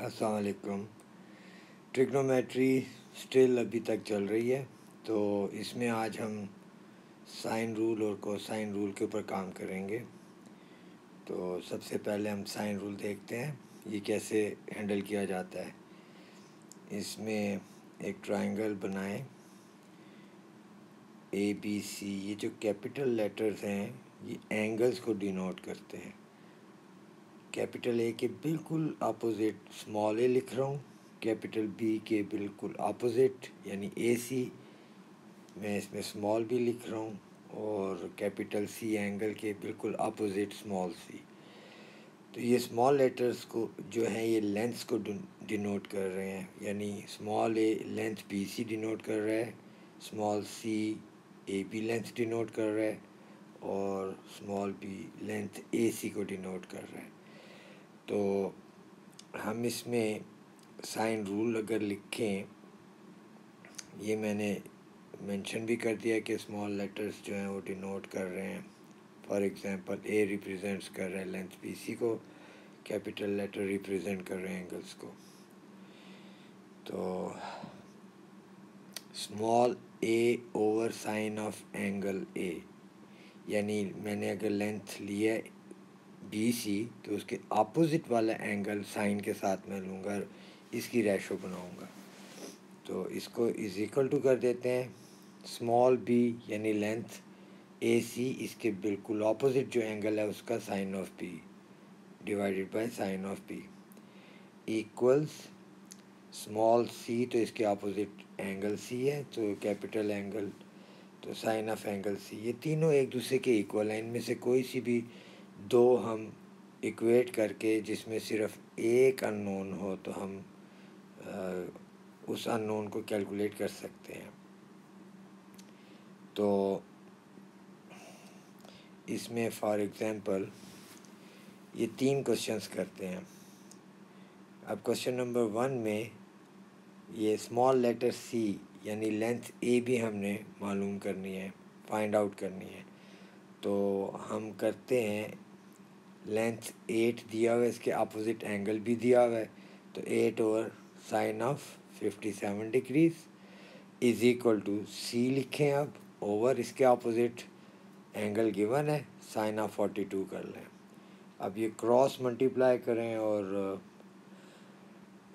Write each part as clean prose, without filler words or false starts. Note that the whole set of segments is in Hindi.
अस्सलाम वालेकुम। ट्रिग्नोमेट्री स्टिल अभी तक चल रही है, तो इसमें आज हम साइन रूल और कोसाइन रूल के ऊपर काम करेंगे। तो सबसे पहले हम साइन रूल देखते हैं, ये कैसे हैंडल किया जाता है। इसमें एक ट्रायंगल बनाएं, ए बी सी। ये जो कैपिटल लेटर्स हैं ये एंगल्स को डिनोट करते हैं। कैपिटल ए के बिल्कुल अपोजिट स्मॉल ए लिख रहा हूँ, कैपिटल बी के बिल्कुल अपोजिट यानी ए सी मैं इसमें स्मॉल बी लिख रहा हूँ, और कैपिटल सी एंगल के बिल्कुल अपोजिट स्मॉल सी। तो ये स्मॉल लेटर्स को जो है ये लेंथ्स को डिनोट कर रहे हैं, यानी small A length B C denote कर रहा है, small C A B length denote कर रहा है, और small B length A C को डिनोट कर रहा है। तो हम इसमें साइन रूल अगर लिखें, ये मैंने मेंशन भी कर दिया कि स्मॉल लेटर्स जो हैं वो डिनोट कर रहे हैं। फॉर एग्जांपल ए रिप्रेजेंट्स कर रहे हैं लेंथ बी सी को, कैपिटल लेटर रिप्रेजेंट कर रहे हैं एंगल्स को। तो small A over sine of angle A, यानी मैंने अगर लेंथ लिया बी सी तो उसके अपोजिट वाला एंगल साइन के साथ मैं लूँगा, इसकी रेशो बनाऊँगा। तो इसको इज इक्वल टू कर देते हैं स्मॉल बी यानी लेंथ ए सी, इसके बिल्कुल ऑपोजिट जो एंगल है उसका sine of B divided by sine of B equals small C, तो इसके ऑपोजिट एंगल सी है, तो कैपिटल एंगल तो साइन ऑफ एंगल सी। ये तीनों एक दूसरे के इक्वल हैं। इनमें से कोई सी भी दो हम इक्वेट करके जिसमें सिर्फ एक अननोन हो तो हम उस अननोन को कैलकुलेट कर सकते हैं। तो इसमें फॉर एग्ज़ाम्पल ये 3 क्वेश्चंस करते हैं। अब क्वेश्चन नंबर 1 में ये स्मॉल लेटर सी यानी लेंथ ए भी हमने मालूम करनी है, फाइंड आउट करनी है। तो हम करते हैं, लेंथ 8 दिया हुआ है, इसके अपोजिट एंगल भी दिया हुआ है, तो 8 over sine of 57 degrees is equal to C लिखें अब ओवर इसके अपोजिट एंगल गिवन है साइन ऑफ 42 कर लें। अब ये क्रॉस मल्टीप्लाई करें और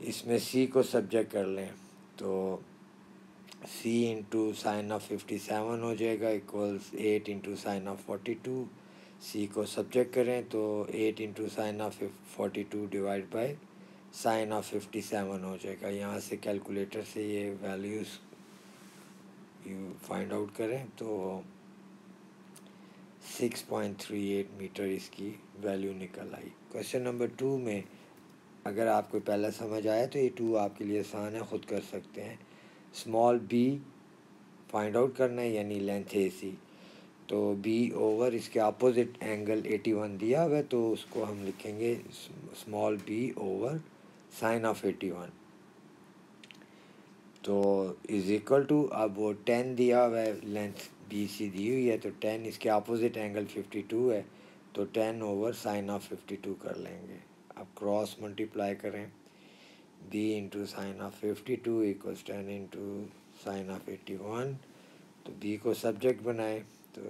इसमें सी को सब्जेक्ट कर लें, तो सी इंटू साइन ऑफ 57 हो जाएगा इक्वल्स 8 इंटू साइन ऑफ 42। सी को सब्जेक्ट करें तो 8 into sine of 42 divide by sine of 57 हो जाएगा। यहाँ से कैलकुलेटर से ये वैल्यूज़ यू फाइंड आउट करें तो 6.38 मीटर इसकी वैल्यू निकल आई। क्वेश्चन नंबर 2 में अगर आपको पहला समझ आया तो ये 2 आपके लिए आसान है, ख़ुद कर सकते हैं। स्मॉल बी फाइंड आउट करना है यानी लेंथ ए सी, तो बी ओवर इसके अपोजिट एंगल 81 दिया हुआ है, तो उसको हम लिखेंगे small B over sine of 81। तो इज इक्वल टू, अब वो 10 दिया हुआ है, लेंथ बी सी दी हुई है, तो 10 इसके अपोजिट एंगल 52 है, तो 10 ओवर साइन ऑफ 52 कर लेंगे। अब क्रॉस मल्टीप्लाई करें, B into sine of 52 equals 10 into sine of 81, तो बी को सब्जेक्ट बनाए तो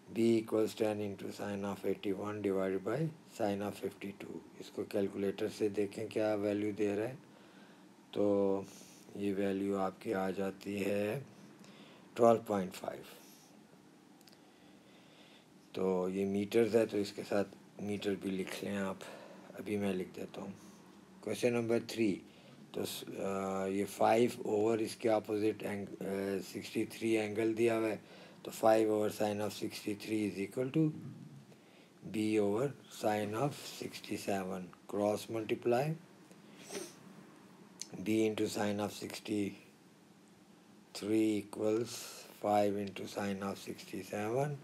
B equals 10 into sine of 81 divide by sine of 52। इसको कैलकुलेटर से देखें क्या वैल्यू दे रहा है, तो ये वैल्यू आपकी आ जाती है 12.5। तो ये मीटर्स है, तो इसके साथ मीटर भी लिख लें आप, अभी मैं लिख देता हूँ। क्वेश्चन नंबर 3, तो ये 5 ओवर इसके अपोजिट 63 एंगल दिया हुआ है, तो 5 over sine of 63 is equal to B over sine of 67। Cross multiply, B into sine of 63 equals 5 into sine of 67,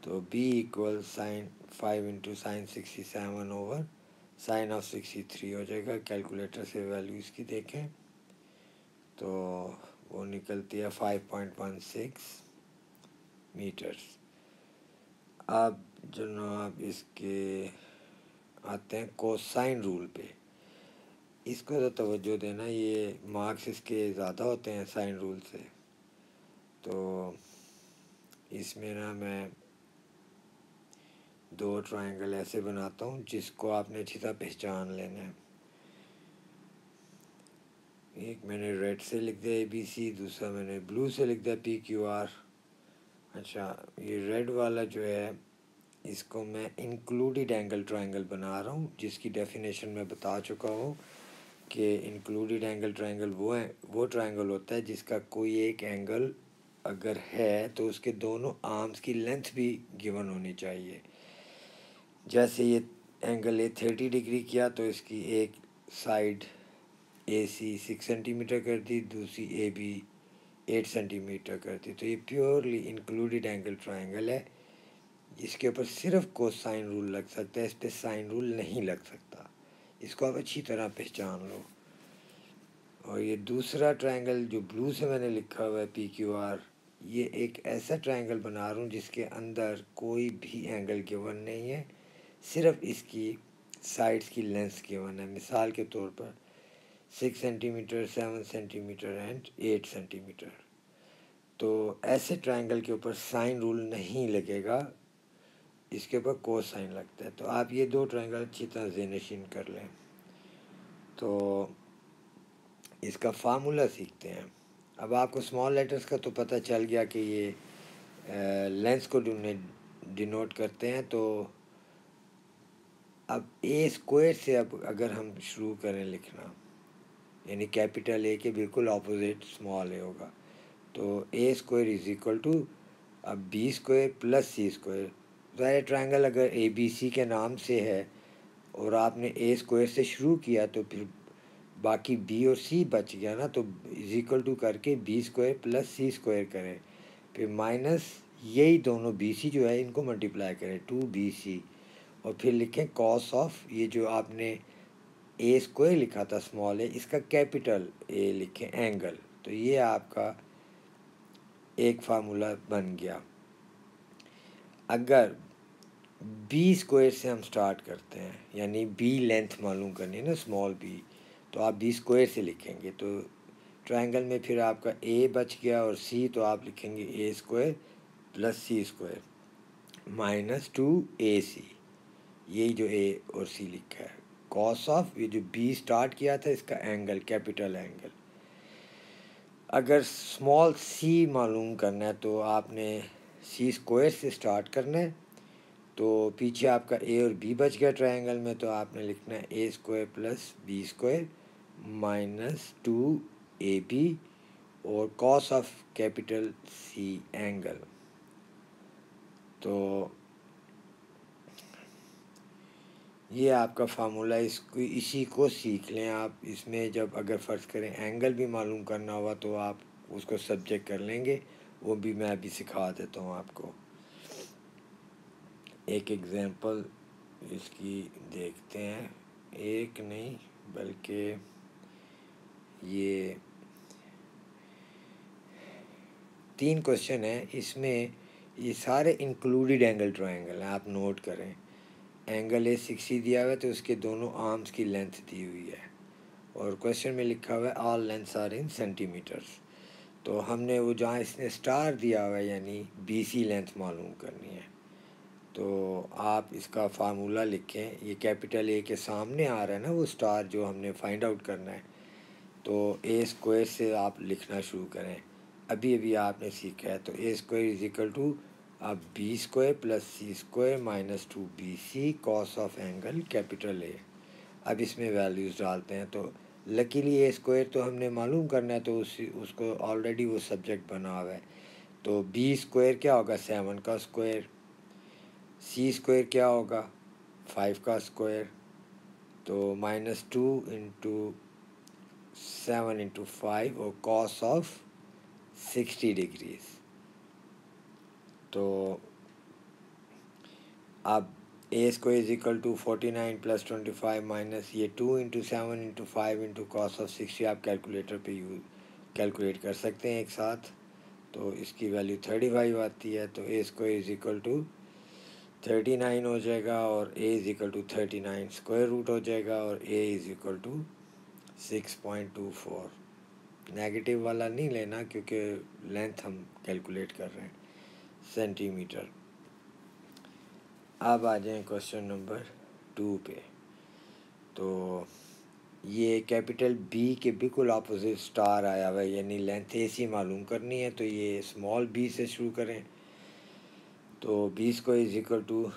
तो B equals sine 5 into sine 67 over sine of 63 हो जाएगा। कैलकुलेटर से वैल्यू इसकी देखें तो वो निकलती है 5.16 मीटर्स। अब जनाब इसके आते हैं कोसाइन रूल पे। इसको तो तवज्जो देना, ये मार्क्स इसके ज़्यादा होते हैं साइन रूल से। तो इसमें ना मैं दो ट्रायंगल ऐसे बनाता हूँ जिसको आपने अच्छी तरह पहचान लेना है। एक मैंने रेड से लिख दिया ABC, दूसरा मैंने ब्लू से लिख दिया PQR। अच्छा, ये रेड वाला जो है इसको मैं इंक्लूडेड एंगल ट्रायंगल बना रहा हूँ, जिसकी डेफिनेशन मैं बता चुका हूँ कि इंक्लूडेड एंगल ट्रायंगल वो ट्रायंगल होता है जिसका कोई एक एंगल अगर है तो उसके दोनों आर्म्स की लेंथ भी गिवन होनी चाहिए। जैसे ये एंगल ए 30 डिग्री किया तो इसकी एक साइड AC 6 सेंटीमीटर कर दी, दूसरी AB 8 सेंटीमीटर कर दी। तो ये प्योरली इंक्लूडेड एंगल ट्रायंगल है। इसके ऊपर सिर्फ कोसाइन रूल लग सकता है, इस पर साइन रूल नहीं लग सकता। इसको आप अच्छी तरह पहचान लो। और ये दूसरा ट्रायंगल जो ब्लू से मैंने लिखा हुआ है PQR, ये एक ऐसा ट्रायंगल बना रहा हूँ जिसके अंदर कोई भी एंगल गिवन नहीं है, सिर्फ इसकी साइड्स की लेंथ गिवन है। मिसाल के तौर पर 6 सेंटीमीटर, 7 सेंटीमीटर एंड 8 सेंटीमीटर। तो ऐसे ट्रायंगल के ऊपर साइन रूल नहीं लगेगा, इसके ऊपर कोसाइन लगता है। तो आप ये दो ट्रायंगल अच्छी तरह ज़हनशीन कर लें। तो इसका फार्मूला सीखते हैं। अब आपको स्मॉल लेटर्स का तो पता चल गया कि ये लेंस को डिनोट करते हैं। तो अब ए स्क्वायर से अब अगर हम शुरू करें लिखना, यानी कैपिटल ए के बिल्कुल ऑपोजिट स्मॉल ए होगा, तो A square is equal to अब B square plus C square. ज़ाहिर ट्रायंगल अगर ABC के नाम से है और आपने ए स्क्वायर से शुरू किया तो फिर बाकी B और C बच गया ना, तो इज इक्वल टू करके B square plus C square करें, फिर माइनस यही दोनों BC जो है इनको मल्टीप्लाई करें 2BC, और फिर लिखें कॉस ऑफ ये जो आपने ए स्क्वायर लिखा था स्मॉल ए, इसका कैपिटल ए लिखें एंगल। तो ये आपका एक फार्मूला बन गया। अगर बी स्क्वायर से हम स्टार्ट करते हैं, यानी बी लेंथ मालूम करनी है ना, स्मॉल बी, तो आप बी स्क्वायर से लिखेंगे। तो ट्रायंगल में फिर आपका ए बच गया और सी, तो आप लिखेंगे A square plus C square minus 2AC। यही जो ए और सी लिखा है कॉस ऑफ ये जो बी स्टार्ट किया था इसका एंगल, कैपिटल एंगल। अगर स्मॉल सी मालूम करना है तो आपने सी स्क्वायर से स्टार्ट करना है। तो पीछे आपका ए और बी बच गया ट्रायंगल में, तो आपने लिखना है A square plus B square minus 2AB और cos of capital C angle. तो ये आपका फार्मूला, इसको इसी को सीख लें आप। इसमें जब अगर फ़र्ज़ करें एंगल भी मालूम करना होगा तो आप उसको सब्जेक्ट कर लेंगे, वो भी मैं अभी सिखा देता हूँ आपको। एक एग्ज़ाम्पल इसकी देखते हैं, एक नहीं बल्कि ये 3 क्वेश्चन है। इसमें ये सारे इंक्लूडेड एंगल ट्रायंगल हैं, आप नोट करें। एंगल ए 60 दिया हुआ है तो उसके दोनों आर्म्स की लेंथ दी हुई है, और क्वेश्चन में लिखा हुआ है all lengths are in centimetres. तो हमने वो जहाँ इसने स्टार दिया हुआ है यानी BC लेंथ मालूम करनी है। तो आप इसका फार्मूला लिखें, ये कैपिटल ए के सामने आ रहा है ना वो स्टार जो हमने फाइंड आउट करना है। तो ए स्क्वायर से आप लिखना शुरू करें, अभी अभी आपने सीखा है। तो A square is equal to अब B square plus C square minus 2BC cos of angle capital A. अब इसमें वैल्यूज़ डालते हैं। तो लकीली ए स्क्वायर तो हमने मालूम करना है, तो उसको ऑलरेडी वो सब्जेक्ट बना हुआ है। तो बी स्क्वायर क्या होगा 7 का स्क्वायर, सी स्क्वायर क्या होगा 5 का स्क्वायर, तो माइनस 2 इंटू 7 इंटू 5 और कॉस ऑफ 60 डिग्रीज। तो अब A square is equal to 49 plus 25 minus ये 2 into 7 into 5 into cos of 60 आप कैलकुलेटर पे कैलकुलेट कर सकते हैं एक साथ। तो इसकी वैल्यू 35 आती है। तो A square is equal to 39 हो जाएगा और A is equal to 39 square root हो जाएगा और A is equal to 6.24। Negative वाला नहीं लेना क्योंकि लेंथ हम कैलकुलेट कर रहे हैं सेंटीमीटर। अब आ जाएं क्वेश्चन नंबर 2 पे। तो ये कैपिटल बी के बिल्कुल अपोजिट स्टार आया हुआ है, यानी लेंथ ए सी मालूम करनी है। तो ये स्मॉल बी से शुरू करें। तो B square is equal to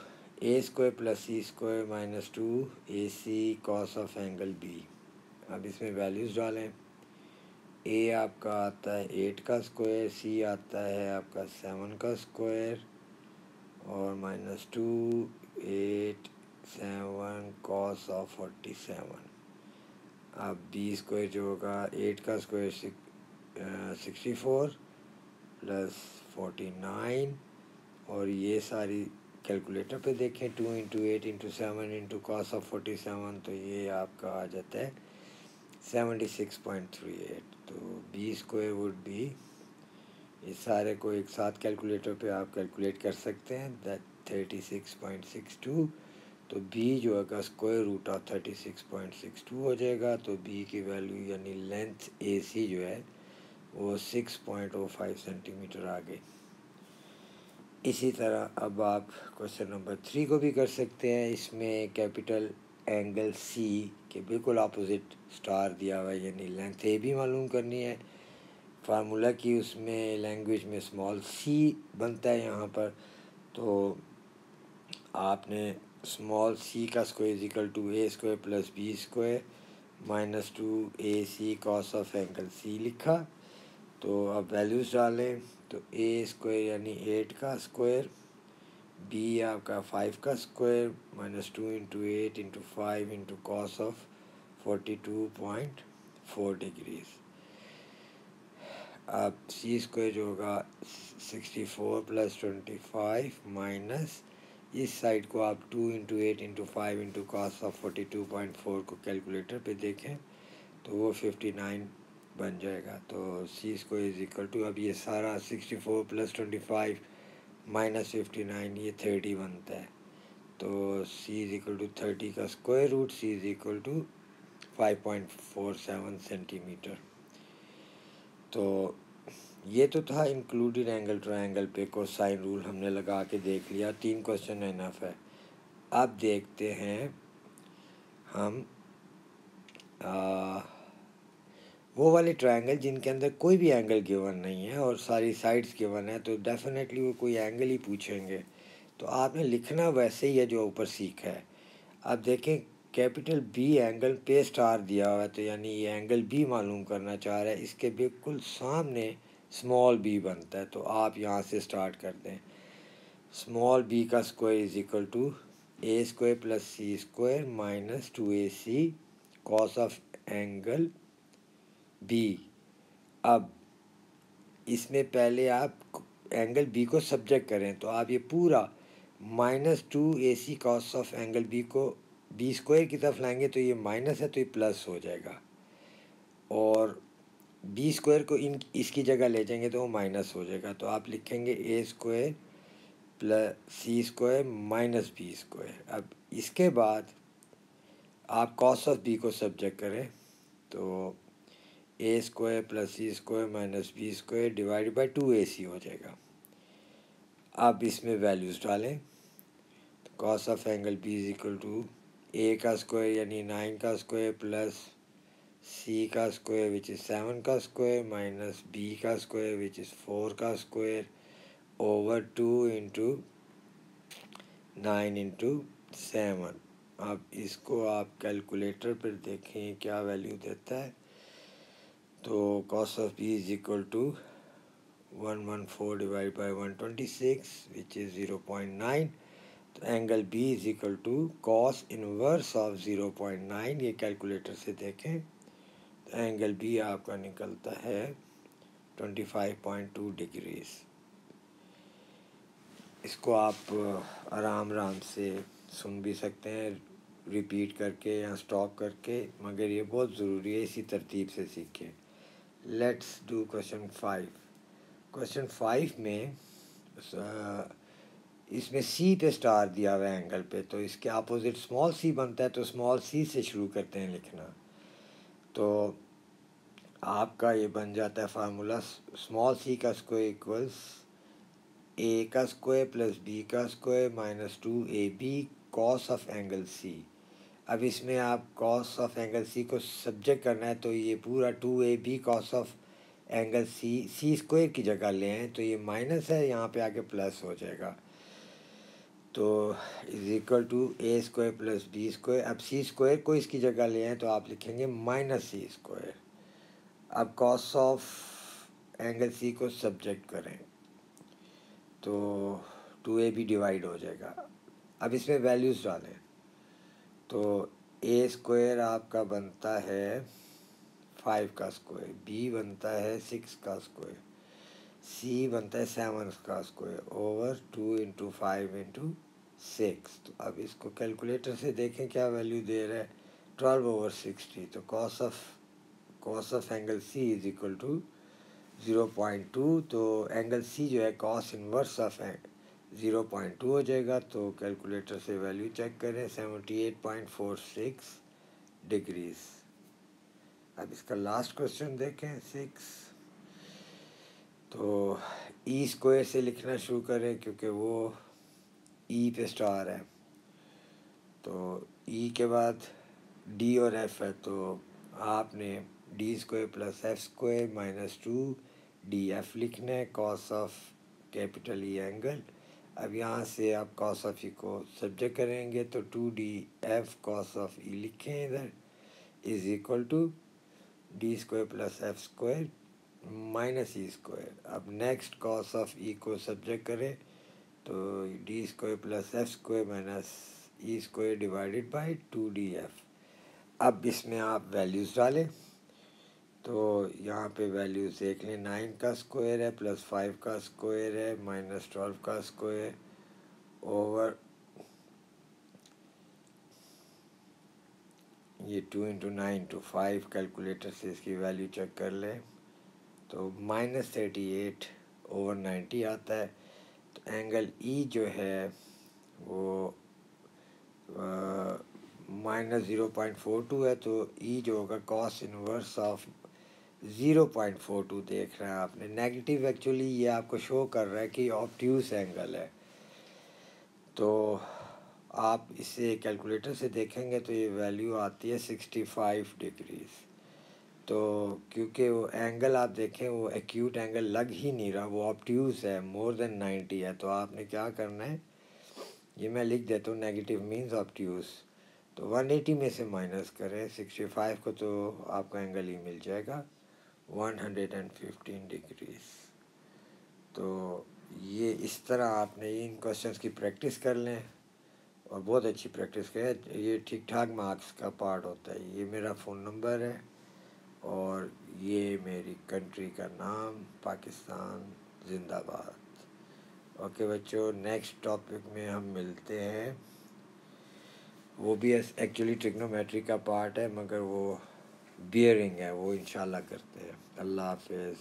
A square plus C square minus 2 A C cos of angle B. अब इसमें वैल्यूज़ डालें। ए आपका आता है 8 का स्क्वायर, सी आता है आपका 7 का स्क्वायर और माइनस 2 8 7 कॉस ऑफ 47। अब बी स्क्वायर जो होगा 8 का स्क्वायर 64 प्लस 49 और ये सारी कैलकुलेटर पे देखें 2 into 8 into 7 into cos of 47, तो ये आपका आ जाता है 76.38। तो बी स्क्वायर वुड बी, इस सारे को एक साथ कैलकुलेटर पे आप कैलकुलेट कर सकते हैं, दैट 36.62। तो बी जो है स्क्वायर रूट ऑफ 36.62 हो जाएगा। तो बी की वैल्यू यानी लेंथ ए सी जो है वो 6.05 सेंटीमीटर आ गई। इसी तरह अब आप क्वेश्चन नंबर 3 को भी कर सकते हैं। इसमें कैपिटल एंगल सी के बिल्कुल अपोजिट स्टार दिया हुआ है, यानी लेंथ ए भी मालूम करनी है। फार्मूला की उसमें लैंग्वेज में स्मॉल सी बनता है यहाँ पर। तो आपने स्मॉल सी का square is equal to A square plus B square minus 2 A C cos of angle C लिखा। तो अब वैल्यूज़ डालें। तो ए स्क्वायर यानी 8 का स्क्वायर, बी आपका 5 का square minus 2 into 8 into 5 into cos of 42.4 degrees. अब सी स्क्वायर जो होगा 64 प्लस 25 माइनस इस साइड को आप 2 into 8 into 5 into cos of 42.4 को कैलकुलेटर पे देखें तो वो 59 बन जाएगा। तो सी स्क्वायर इज इक्वल टू, अब ये सारा 64 प्लस 25 माइनस 59 ये 30 बनता है। तो सी इज इक्वल टू 30 का square root, C is equal to 5.47 centimetre. तो ये तो था इंक्लूडेड एंगल ट्रायंगल पे कोसाइन रूल हमने लगा के देख लिया। 3 क्वेश्चन इनफ है। अब देखते हैं हम वो वाले ट्रायंगल जिनके अंदर कोई भी एंगल गिवन नहीं है और सारी साइड्स गिवन है। तो डेफिनेटली वो कोई एंगल ही पूछेंगे। तो आपने लिखना वैसे ही है जो ऊपर सीखा है। अब देखें कैपिटल बी एंगल पे स्टार दिया हुआ है, तो यानी ये एंगल बी मालूम करना चाह रहा है। इसके बिल्कुल सामने स्मॉल बी बनता है। तो आप यहाँ से स्टार्ट कर दें। स्मॉल बी का square is equal to A square plus C square minus 2ac cos of angle B. अब इसमें पहले आप एंगल बी को सब्जेक्ट करें। तो आप ये पूरा minus 2ac cos of angle B को बी स्क्वायर की तरफ लाएंगे तो ये माइनस है तो ये प्लस हो जाएगा, और बी स्क्वायर को इसकी जगह ले जाएंगे तो वो माइनस हो जाएगा। तो आप लिखेंगे A square plus C square minus B square. अब इसके बाद आप कॉस ऑफ बी को सब्जेक्ट करें तो A square plus C square minus B square divide by 2ac हो जाएगा। अब इसमें वैल्यूज़ डालें। तो cos of angle B is equal to A का स्क्वायर यानी 9 का स्क्वायर प्लस सी का स्क्वायर विच इज़ 7 का स्क्वायर माइनस बी का स्क्वायर विच इज़ 4 का स्क्वायर ओवर 2 इंटू 9 इंटू 7। अब इसको आप कैलकुलेटर पर देखें क्या वैल्यू देता है। तो cos of B is equal to 114 divide by 126 which is 0.9। तो angle B is equal to cos inverse of 0.9, ये कैलकुलेटर से देखें तो एंगल बी आपका निकलता है 25.2 डिग्रीज। इसको आप आराम से सुन भी सकते हैं रिपीट करके या स्टॉप करके, मगर ये बहुत ज़रूरी है, इसी तरतीब से सीखें। Let's do question 5। क्वेश्चन 5 में इसमें सी पे स्टार दिया हुआ है एंगल पे, तो इसके अपोजिट स्मॉल सी बनता है। तो स्मॉल सी से शुरू करते हैं लिखना। तो आपका ये बन जाता है फार्मूला, स्मॉल सी का स्क्वायर इक्वल्स ए का स्क्वायर प्लस बी का square minus 2ab cos of angle C. अब इसमें आप कॉस ऑफ एंगल सी को सब्जेक्ट करना है, तो ये पूरा 2ab cos of angle C square की जगह ले हैं, तो ये माइनस है, यहाँ पे आके प्लस हो जाएगा। तो is equal to A square plus B square. अब सी स्क्वायर को इसकी जगह ले हैं, तो आप लिखेंगे माइनस सी स्क्वायर। अब कॉस ऑफ एंगल सी को सब्जेक्ट करें तो 2ab डिवाइड हो जाएगा। अब इसमें वैल्यूज़ डालें, तो ए स्क्वायर आपका बनता है 5 का स्क्वायर, बी बनता है 6 का स्क्वायर, सी बनता है 7 का स्क्वायर ओवर 2 इंटू 5 इंटू 6। तो अब इसको कैलकुलेटर से देखें क्या वैल्यू दे रहा है, 12/60। तो cos of angle C is equal to 0.2। तो एंगल सी जो है कॉस इनवर्स ऑफ 0.2 हो जाएगा। तो कैलकुलेटर से वैल्यू चेक करें, 78.46 डिग्रीज। अब इसका लास्ट क्वेश्चन देखें 6। तो ई स्क्वायर से लिखना शुरू करें क्योंकि वो ई पे स्टार है। तो ई के बाद डी और एफ है, तो आपने D square plus F square minus 2df लिखना है cos of capital E angle. अब यहाँ से आप कॉस ऑफ ई को सब्जेक्ट करेंगे, तो 2df कॉस ऑफ ई लिखें इधर is equal to D square plus F square minus E square. अब नेक्स्ट कॉस ऑफ ई को सब्जेक्ट करें, तो D square plus F square minus E square divided by 2df। अब इसमें आप वैल्यूज़ डालें, तो यहाँ पे वैल्यूज़ देख लें, 9 का स्क्वायर है प्लस 5 का स्क्वायर है माइनस 12 का स्क्वायर ओवर ये 2 इंटू 9 इंटू 5। कैलकुलेटर से इसकी वैल्यू चेक कर लें, तो -38/90 आता है। तो एंगल ई जो है वो -0.42 है, तो ई जो होगा कॉस इनवर्स ऑफ 0.42 देख रहे हैं आपने। नेगेटिव एक्चुअली ये आपको शो कर रहा है कि ऑब्ट्यूस एंगल है। तो आप इसे कैलकुलेटर से देखेंगे तो ये वैल्यू आती है 65 डिग्रीज। तो क्योंकि वो एंगल आप देखें वो एक्यूट एंगल लग ही नहीं रहा, वो ऑब्ट्यूस है, मोर देन 90 है। तो आपने क्या करना है, ये मैं लिख देता हूँ, नेगेटिव मीन्स ऑब्ट्यूस। तो 180 में से माइनस करें 65 को, तो आपका एंगल ही मिल जाएगा 115 डिग्रीज। तो ये इस तरह आपने इन क्वेश्चंस की प्रैक्टिस कर लें और बहुत अच्छी प्रैक्टिस करें। ये ठीक ठाक मार्क्स का पार्ट होता है। ये मेरा फ़ोन नंबर है और ये मेरी कंट्री का नाम, पाकिस्तान जिंदाबाद। ओके बच्चों, नेक्स्ट टॉपिक में हम मिलते हैं। वो भी एक्चुअली ट्रिग्नोमेट्री का पार्ट है, मगर वो बियरिंग है, वो इंशाल्लाह करते हैं। अल्लाह हाफिज़।